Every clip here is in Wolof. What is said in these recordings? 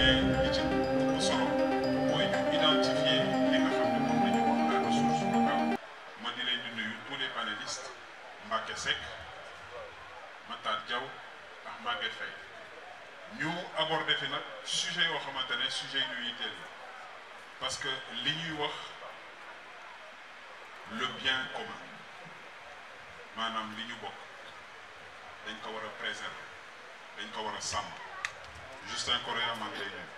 mais li ci ëpp solo mooy ñu identifier li nga xam ne moom la ñu wax la ressource locale. ma di leen di nuyu tous les panélistes Mbacké Seck Matar Diaw ak Maguette Faye ñu aborder fi nag sujet yoo xamante ne sujet yu yitteel la parce que li ñuy wax le bien commun maanaam li ñu bokk dañ ko war a préserver dañ ko war a sàmm. Justin Correa maa ngi lay nuyu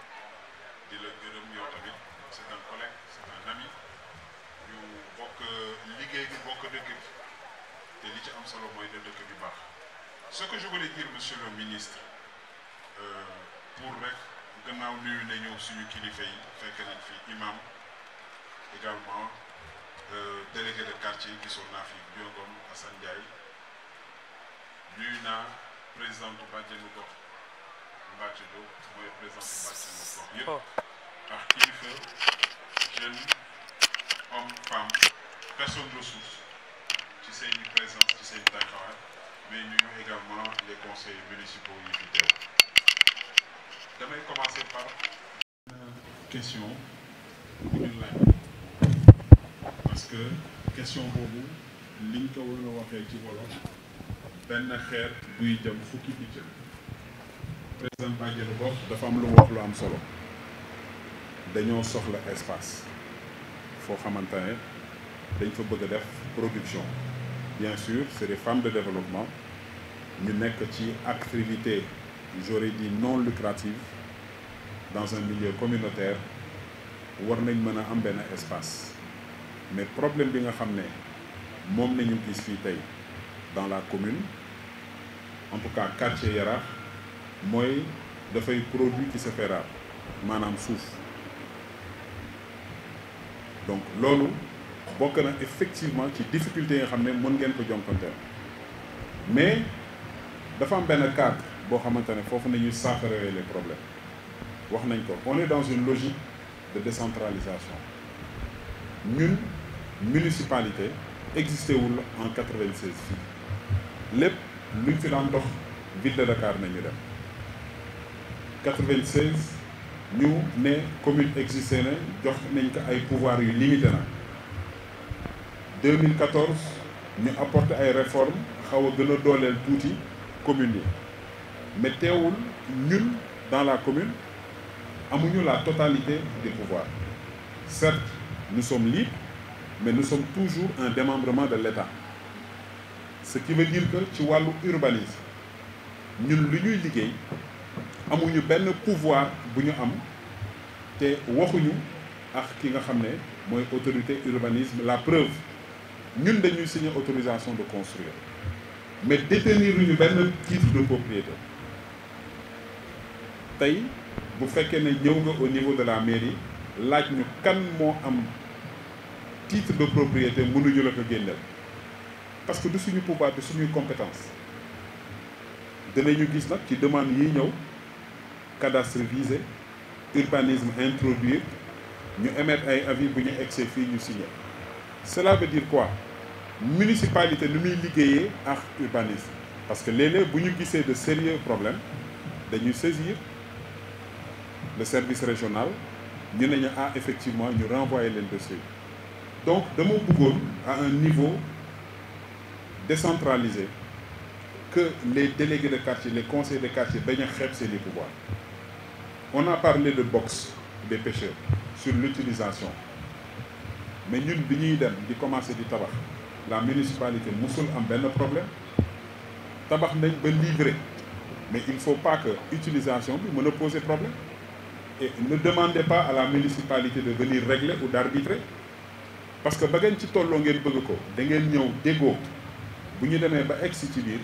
di la gërëm yow tamit c'est un collègue c'est un ami ñu bokk liggéey bi bokk dëkk bi te li ci am solo mooy de dëkk bi baax. Ce que je voulais dire monsieur le ministre pour rek gannaaw nuyu nañu suñu kilifa yi fekk nañ fi imam également délégué de quartier gisoon naa fi Biongom Assane Ndiaye nuyu naa président du bàjjenu gox Mbacke Diop mooy président du bàjjenu gox yëpp ak kilifa jeune homme femme personne ressource ci seen présence ci seen taxawaay mais nuyu également les conseillers municipaux yi fi teew. damay commencer par question bu ñu laaj parce que question boobu liñ ko war a waxee ci wolof benn xeer buy jëm fukki picc. président bàjjenu gox dafa am lu mu wax lu am solo dañoo soxla espace foo xamante ne dañ fa bëgg a def production bien sûr c'est des femmes de développement ñu nekk ci activité j'aurais dit non lucrative dans un milieu communautaire war nañ mën a am benn espace mais problème bi nga xam ne moom nañu gis fii tey dans la commune en tout cas quartier Yaraax mooy dafay produit qui se fait rare maanaam suuf donc loolu bokk na effectivement ci difficulté yi nga xam ne mën ngeen ko jonkonteel mais dafa am benn cadre boo xamante ne foofu nañuy saafarawee les problèmes wax nañ ko on est dans une logique de décentralisation ñun municipalité existé wul en 96 fii lépp luñ fi daan dox ville de Dakar nañu dem 96 ñu ne commune existé na jox nañ ko ay pouvoir yu limité na 2014 ñu apporté ay réformes xaw a gën a dooleel tuuti communes yi mais teewul ñun dans la commune amuñu la totalité des pouvoirs certes nous sommes libres mais nous sommes toujours un démembrement de l'État ce qui veut dire que ci wàllu urbanisme ñun lu ñuy liggéey amuñu benn pouvoir bu ñu am te waxuñu ak ki nga xam ne mooy autorité urbanisme la preuve ñun dañuy signer autorisation de construire mais détenir ñu benn titre de propriété tey bu fekkee ne ñëw nga au niveau de la mairie laaj ñu kan moo am titre de propriété mënuñu la ko génneel parce que du suñu pouvoir du suñuy compétence danañu gis nag ci demande yi ñëw cadastre visé urbanisme introduire ñu émettre ay avis bu ñu egsee fii ñu signé cela veut dire quoi municipalité nu muy liggéeyee ak urbanisme parce que léeg-léeg bu ñu gisee de sérieux problèmes dañuy saisir le service régional ñu ne ñu effectivement ñu renvoyer leen dossier donc dama bëggoon à un niveau décentralisé que les délégués de quartier les conseils de quartier bañ a xeeb seeni pouvoir on a parlé de boxe des pêcheurs sur l'utilisation mais ñun bi ñuy dem di commencer di tabax la municipalité musul am benn problème tabax nañ ba livré mais il faut pas que utilisation bi mën a poser problème et ne demandez pas à la municipalité de venir régler ou d'arbitrer parce que ba ngeen ci tolloo ngeen bëgg ko da ngeen ñëw déggoo bu ñu demee ba egsi ci biir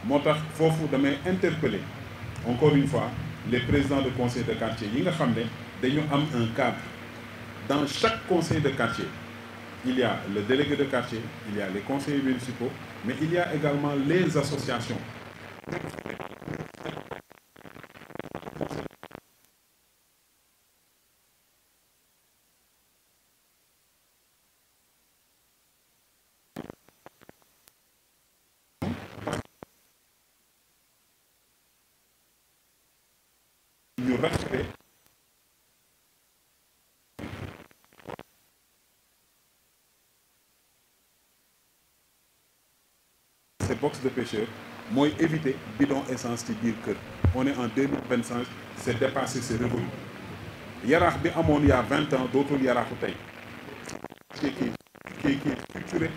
moo tax foofu damay interpeller encore une fois les présidents de conseil de quartier yi nga xam ne dañu am un cadre dans chaque conseil de quartier il y a le délégué de quartier il y a les conseillers municipaux mais il y a également les associations ñu respecter box de pêcheurs mooy éviter bidon essence ci biir kër. On est en 2025, c'est dépassé, c'est révolu. Yaraax bi amoon il y a 20 ans dootul yaraaxu tey. Qui est structuré,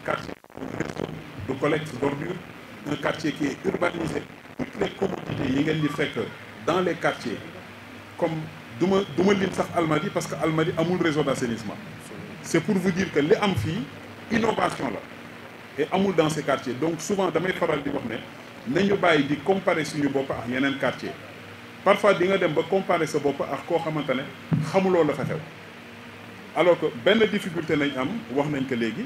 quartier de collecte d'ordures, un quartier qui est urbanisé. Toutes les commodités yi ngeen di fekk dans les quartiers comme duma lim sax Almadies parce que Almadies amul réseau d'assainissement. C'est pour vous dire que li am fii innovation la et amul dans ces quartiers. Donc souvent damay faral di wax ne nañu bàyyi di comparer suñu bopp ak yeneen quartier. Parfois di nga dem ba comparer sa bopp ak koo xamante ne xamuloo la fa xew. Alors que benn difficulté nañ am wax nañ ko léegi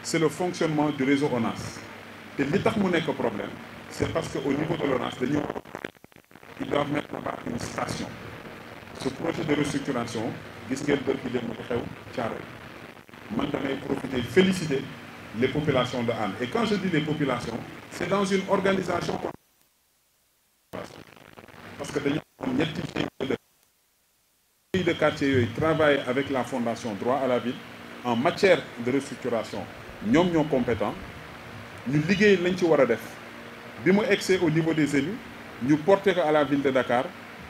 c'est le fonctionnement du réseau ONAS te li tax mu nekk problème c'est parce que au niveau de l'ONAS dañu ils doivent mettre là-bas une station. Ce projet de restructuration gis ngeen bërki dem ko xew Thiaroye man damay profiter féliciter les populations de Hann et quand je dis les populations c'est dans une organisation parce que dañu am ñetti de quartier yooyu travaille avec la fondation Droit à la Ville en matière de restructuration ñoom ñoo compétent ñu liggéey lañ ci war a def bi mu egsee au niveau des élus ñu porter ko à la ville de Dakar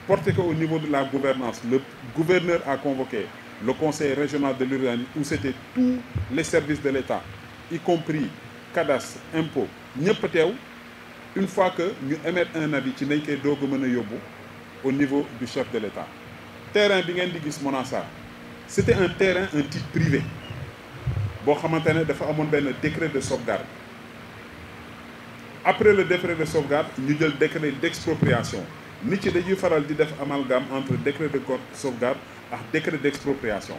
porter ko au niveau de la gouvernance. Le gouverneur a convoqué le conseil régional de l'urbanisme où c'était tous les services de l'État y compris cadastre impôt ñëpp teew une fois que ñu émettre un avis ci nañ koy doog a mën a yóbbu au niveau du chef de l'État. Terrain bi ngeen di gis Monassa c'était un terrain un titre privé boo xamante ne dafa amoon benn décret de sauvegarde après le décret de sauvegarde ñu jël décret d'expropriation nit ci dañuy faral di def amalgame entre décret de sauvegarde ak décret d'expropriation.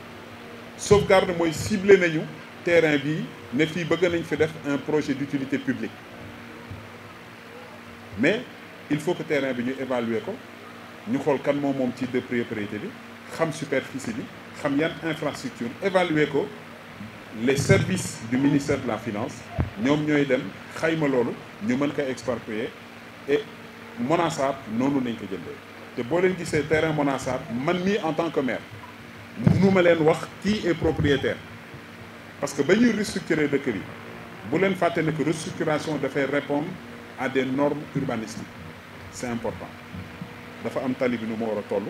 Sauvegarde mooy ciblé nañu terrain bii ne fii bëgg nañ fi def un projet d'utilité publique mais il faut que terrain bi ñu évaluer ko ñu xool kan moom ci de propriété bi xam superficie bi xam yan infrastructure évaluer ko les services du ministère de la finance ñoom ñooy dem xayma loolu ñu mën ko exproprier et Monassa noonu lañ ko jëndee te boo leen gisee terrain Monassa man mii en tant que maire mënuma leen wax qui est propriétaire parce que ba ñuy restructurer dëkk bi bu leen fàtte ne que restructuration dafay répondre à des normes urbanistiques c'est important dafa am tali bi nu mu war a toll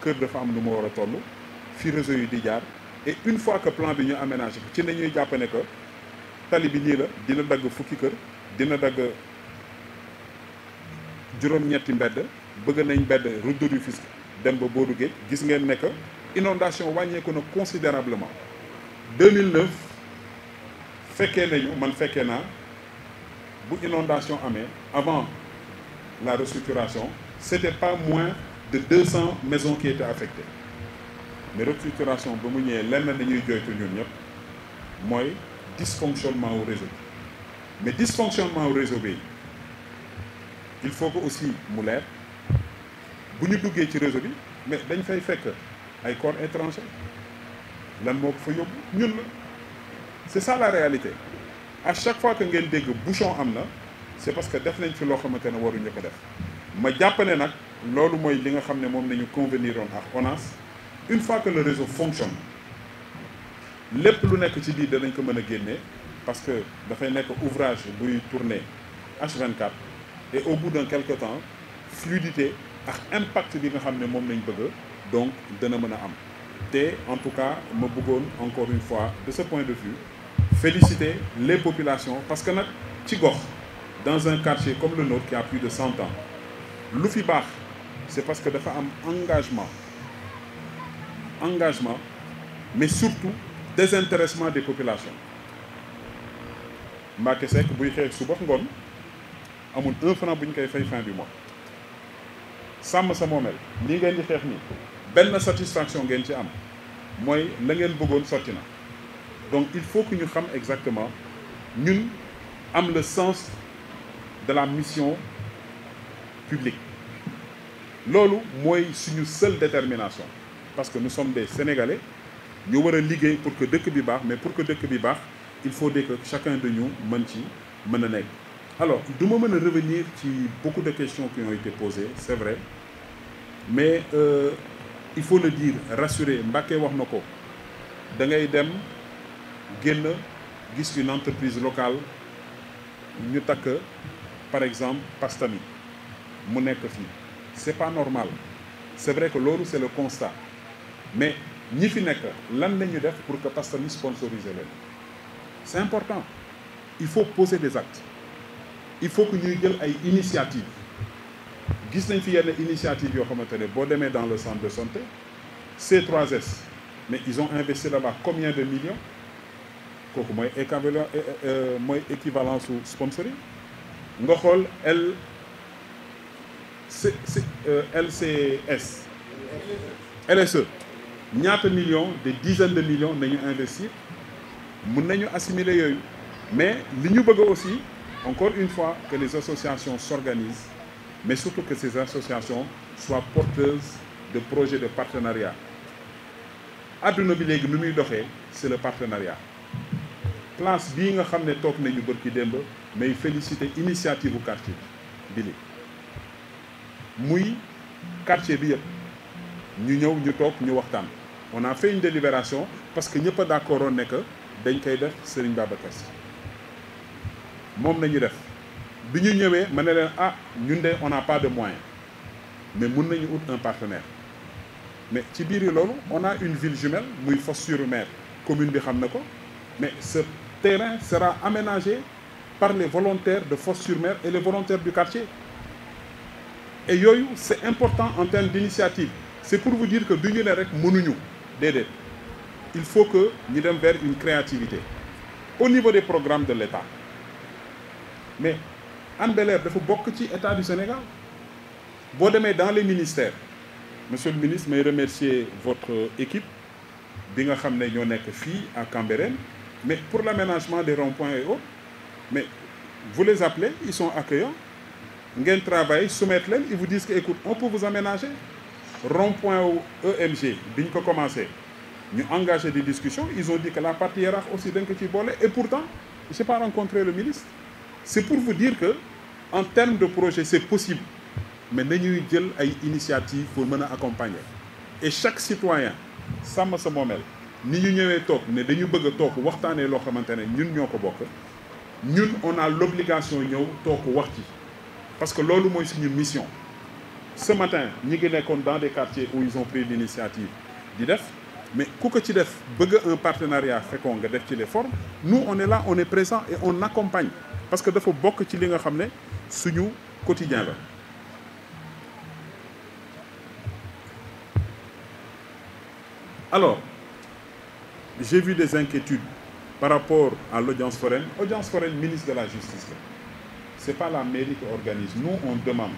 kër dafa am nu mu war a toll fi réseau yi di jaar et une fois que plan bi ñu aménagé ko ci nañuy jàpp ne que tali bi nii la dina dagg fukki kër dina dagg juróom-ñetti mbedd bëgg nañ mbedd route de Rufisque dem ba booru géej gis ngeen ne que inondation wàññeeku na considérablement 2009 fekkee nañu man fekkee naa bu inondation amee avant la restructuration c'était pas moins de 200 maisons qui étaient affectées mais restructuration ba mu ñëwee lenn dañuy joytu ñun ñëpp mooy dysfonctionnement au réseau bi mais dysfonctionnement au réseau bi il faut que aussi mu leer bu ñu duggee ci réseau bi mais dañ fay fekk ay corps étrangers lan moo ko fa yóbbu ñun la c'est ça la réalité à chaque fois que ngeen dégg bouchon am na c'est parce que def nañ fi loo xamante ne waruñu ko def ma jàpp ne nag loolu mooy li nga xam ne moom nañu convenir oon ak ONAS une fois que le réseau fonctionne lépp lu nekk ci biir danañ ko mën a génnee parce que dafay nekk ouvrage buy tourner H24 et au bout d'un quelque temps fluidité ak impact bi nga xam ne moom lañ bëgg donc dana mën a am te en tout cas ma bëggoon encore une fois de ce point de vue féliciter les populations parce que nag ci gox dans un quartier comme le nôtre qui a plus de 100 ans lu fi baax c'est parce que dafa am engagement mais surtout désintéressement des populations Mbacké Seck buy xeex suba ngoon amul 1 franc bu ñu koy fay fin du mois sàmm sa moomeel lii ngeen di xeex nii benn satisfaction ngeen ci am mooy la ngeen bëggoon sotti na donc il faut que ñu xam exactement ñun am le sens de la mission publique loolu mooy suñu seule détermination parce que nous sommes des Sénégalais ñu war a liggéey pour que dëkk bi baax mais pour que dëkk bi baax il faut que chacun de nous mën a nekk. Alors du ma mën a revenir ci beaucoup de questions qui ont été posées c'est vrai mais il faut le dire rassurer Mbacké wax na ko da ngay dem génn gis une entreprise locale ñu takk par exemple Pastami mu nekk fii c'est pas normal c'est vrai que loolu c'est le constat mais ñi fi nekk lan la ñu def pour que Pastami sponsoriser leen c'est important il faut poser des actes il faut que ñuy jël ay initiatives gis nañ fi yenn initiative yoo xamante ne boo demee dans le centre de santé C3S mais ils ont investi là-bas combien de millions kooku mooy équivalence su sponsoring nga xool LSE ñaata millions des dizaines de millions nañu investir mun nañu assimiler yooyu mais li ñu bëgg aussi encore une fois que les associations s'organisent mais surtout que ces associations soient porteuses de projets de partenariat adduna bi léegi nu muy doxee c'est le partenariat place bii nga xam ne toog nañu bërki démb mais féliciter initiative bu quartier bi li muy quartier bi yëpp ñu ñëw ñu toog ñu waxtaan on a fait une délibération parce que ñëpp a d'accord woon ne que dañ koy def Serigne Babacar Sy moom nañu def bi ñu ñëwee ma ne leen ah ñun de on n'a pas de moyens mais mun nañu ut un partenaire mais ci biir yi loolu on a une ville jumelle muy Fos-sur-Mer commune bi xam na ko mais ce terrain sera aménagé par les volontaires de Fos-sur-Mer et les volontaires du quartier et yooyu c'est important en termes d'initiative c'est pour vous dire que du ñu ne rek mënuñu déedéet il faut que ñu dem vers une créativité au niveau des programmes de l'État mais Hann Bel-Air dafa bokk ci État du Sénégal boo demee dans les ministères monsieur le ministre may remercier votre équipe bi nga xam ne ñoo nekk fii à Cambérène mais pour l'aménagement des ronds-points et autres mais vous les appelez ils sont accueillants ngeen travail soumettre leen ils vous disent que écoute on peut vous aménager rond-point wu EMG bi ñu ko commencé ñu engagé des discussions ils ont dit que la partie hiérarchique aussi dañ ko ci boole et pourtant j'ai pas rencontré le ministre c'est pour vous dire que en termes de projet c'est possible mais nañuy jël ay initiatives pour mën a accompagner et chaque citoyen sàmm sa moomeel ni ñu ñëwee toog ne dañu bëgg a toog waxtaanee loo xamante ne ñun ñoo ko bokk ñun on a l'obligation ñëw toog wax ci parce que loolu mooy suñu mission ce matin ñi ngi nekkoon dans des quartiers où ils ont pris l'initiative di def mais ku ko ci def bëgg un partenariat fekkoon nga def ci les formes nous on est là on est présent et on accompagne parce que dafa bokk ci li nga xam ne suñu quotidien la alors j'ai vu des inquiétudes par rapport à l'audience foraine ministre de la justice la c'est pas la mairie qui organise nous on demande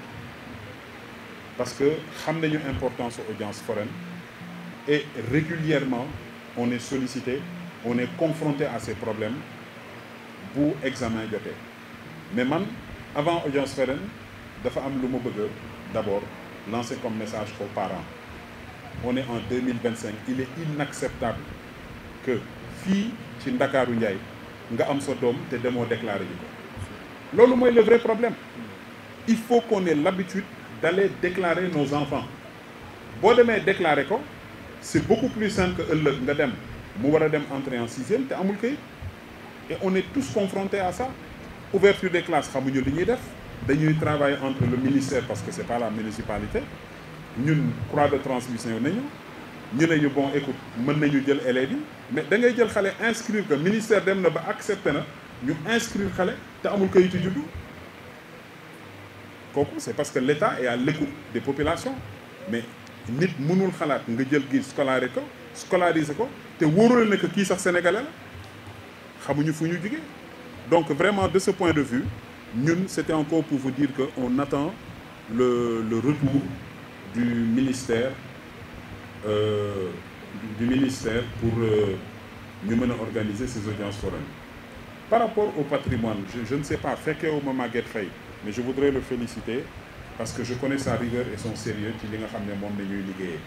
parce que xam nañu importance audience foraine et régulièrement on est sollicité on est confronté à ces problèmes bu examen jotee mais man avant audience foraine dafa am lu ma bëgg d'abord lancer comme message aux parents on est en 2025 il est inacceptable que fii ci Ndakaaru Njaay nga am sa doom te demoo déclarer ji ko loolu mooy le vrai problème il faut qu'on ait l'habitude d'aller déclarer nos enfants boo demee déclarer ko c'est beaucoup plus simple que ëllëg nga dem mu war a dem entrer en sixième te amul kayit et on est tous confrontés à ça ouverture des classes xamuñu li ñuy def dañuy travailler entre le ministère parce que c'est pas la municipalité ñun croix de transmission nañu ñu ne ñu bon écoute mën nañu jël élèves yi mais da ngay jël xale inscrire que ministère dem na ba accepté na ñu inscrire xale te amul kayitu juddu kooku c'est parce que l'État est à l'écoute des populations mais nit mënul xalaat nga jël gi scolariser ko te wóorul ne que kii sax sénégalais la xamuñu fu ñu jógee donc vraiment de ce point de vue ñun c'était encore pour vous dire que on attend le retour du ministère pour ñu mën a organiser ces audiences foraines par rapport au patrimoine je ne sais pas fekkeewuma Maguette Faye mais je voudrais le féliciter parce que je connais sa rigueur et son sérieux ci li nga xam ne moom la ñuy liggéeyee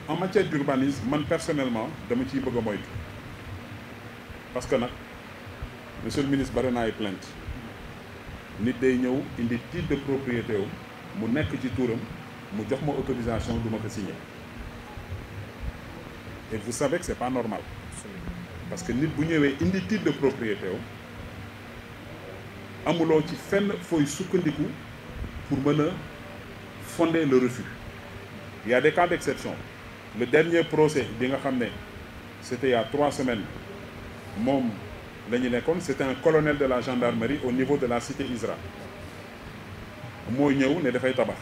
en matière d'urbanisme man personnellement dama ciy bëgg a moytu parce que nag monsieur le ministre bari na ay plainte nit day ñëw indi titre de propriété wu mu nekk ci turam mu jox ma autorisation du ma ko signer et vous savez que c'est pas normal parce que nit bu ñëwee indi titre de propriété wu amuloo ci fenn fooy sukkandiku pour mën a fonder le refus. Il y a des cas d'exception. Le dernier procès bi nga xam ne c'était il y a 3 semaines moom la ñu nekkoon, c'était un colonel de la gendarmerie au niveau de la cité ISRA moo ñëw ne dafay tabax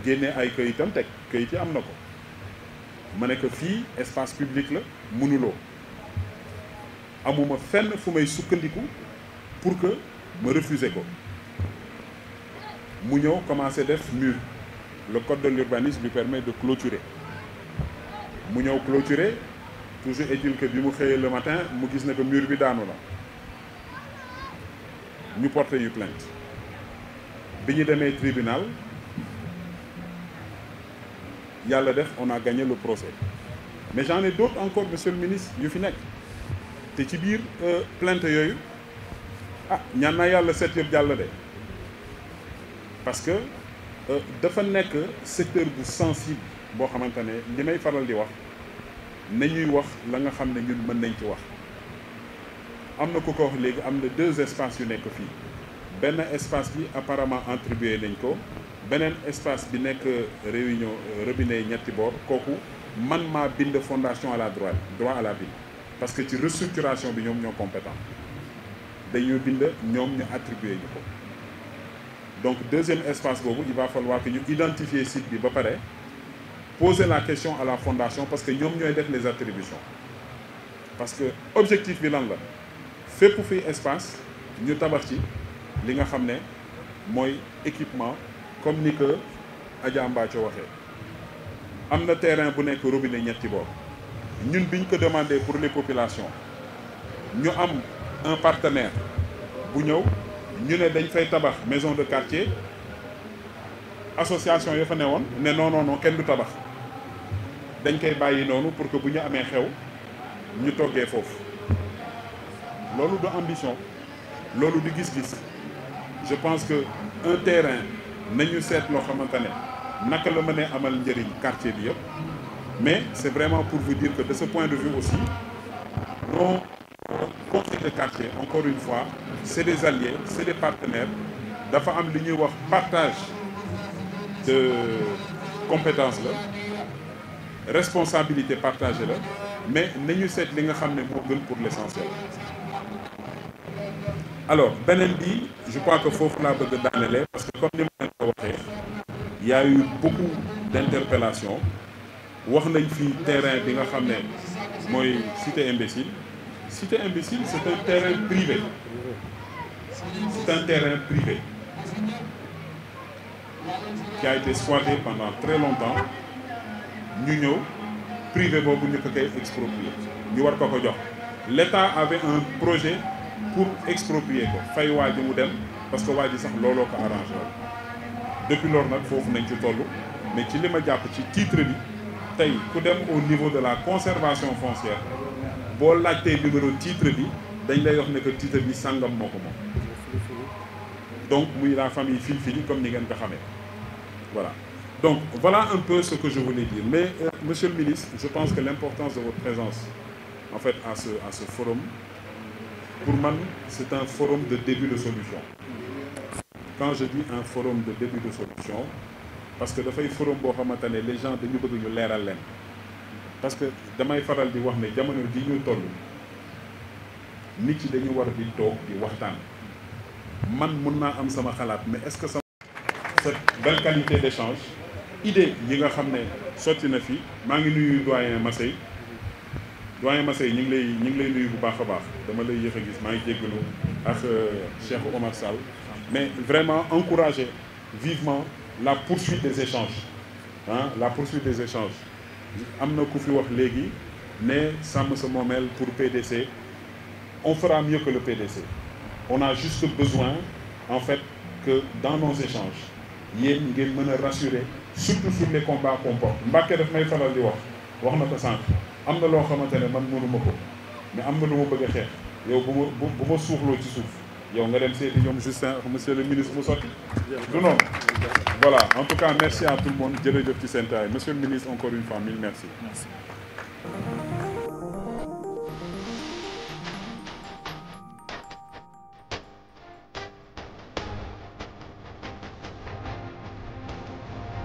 génne ay këyitam teg këyit yi am na ko ma ne ko fii espace public la mënuloo amuma fenn fu may sukkandiku pour que ma refuser ko mu ñëw commencé def mur. Le code de l'urbanisme lui permet de clôturer mu ñëw clôturer toujours est-il que bi mu xëyee le matin mu gis ne que mur bi daanu la ñu porté yu plainte bi ñu demee tribunal yàlla def on a gagné le procès mais j'en ai d'autres encore monsieur le ministre yu fi nekk te ci biir plainte yooyu ñaan naa yàlla seet yëpp jàll de parce que dafa nekk secteur bu sensible boo xamante ne li may faral di wax nañuy wax la nga xam ne ñun mën nañ ci wax am na ku ko wax léegi am na 2 espaces yu nekk fii benn espace bi apparemment attribué nañ ko beneen espace bi nekk réunion robinet ñetti boor kooku man maa bind fondation à la droit à la ville parce que ci restructuration bi ñoom ñoo compétent dañuy bind ñoom ñu attribué ñu ko donc deuxième espace boobu il va falloir que ñu identifier site bi ba pare poser la question à la fondation parce que ñoom ñooy def les attributions parce que objectif bi lan la fépp fi espace ñu tabax ci li nga xam ne mooy équipement comme ni que Adja Mbathio waxee am na terrain bu nekk robinet ñetti boor ñun biñ ko demandé pour les populations ñu am un partenaire bu ñëw ñu ne dañ fay tabax maison de quartier association ya fa ne woon ne non kenn du tabax dañ koy bàyyi noonu pour que bu ñu amee xew ñu toggee foofu loolu du ambition loolu di gis-gis je pense que un terrain nañu seet loo xamante ne naka la mënee amal njëriñ quartier bi yëpp mais c'est vraiment pour vous dire que de ce point de vue aussi nos conseils de quartier encore une fois c'est des alliés c'est des partenaires dafa am li ñuy wax partage de compétences la responsabilité partagée la mais nañu seet li nga xam ne moo gën pour l'essentiel. Alors beneen bi je crois que foofu laa bëgg daanelee parce que comme ni ma leen ko waxee il y a eu beaucoup d'interpellations wax nañ fi terrain bi nga xam ne mooy cité imbécile c'est un terrain privé c'est un terrain privé qui a été squatté pendant très longtemps ñu ñëw privé boobu ñu ko koy exproprier ñu war ko ko jox l'État avait un projet pour exproprier ko fay waa ji mu dem parce que waa ji sax looloo ko arrangé woon depuis loolu nag foofu nañ ci toll mais ci li ma jàpp ci titre bi tey ku dem au niveau de la conservation foncière boo laajtee numéro titre bi dañ lay wax ne que titre bi sàngam moo ko moom donc muy la famille Filfili comme ni ngeen ko xamee voilà donc voilà un peu ce que je voulais dire mais monsieur le ministre je pense que l'importance de votre présence en fait à ce forum pour man c'est un forum de début de solution quand je dis un forum de début de solution parce que dafay forum boo xamante ne les gens dañu bëgg ñu leeral leen parce que damay faral di wax ne jamono ji ñu toll nit yi dañu war di toog di waxtaan man mun naa am sama xalaat mais est-ce que cette belle qualité d'échange idée yi nga xam ne sotti na fi maa ngi nuyu doyen Massey ñu ngi lay nuyu bu baax a baax dama lay yéex a gis maa ngi jéggalu ak Cheikh Omar Sall mais vraiment encourager vivement la poursuite des échanges la poursuite des échanges am na ku fi wax léegi ne sàmm sa moomeel pour PDC on fera mieux que le PDC on a juste besoin en fait que dans nos échanges yéen ngeen mën a rassurer surtout sur les combats qu'on porte Mbàkke daf may faral di wax na ko sànq am na loo xamante ne man mënuma ko mais am na lu ma bëgg a xeex yow bu ma suuxloo ci suuf yow nga dem seeti ñoom Justin monsieur le ministre mu sotti du noonu voilà en tout cas merci à tout le monde jërëjëf ci seen taay monsieur le ministre encore une fois mille merci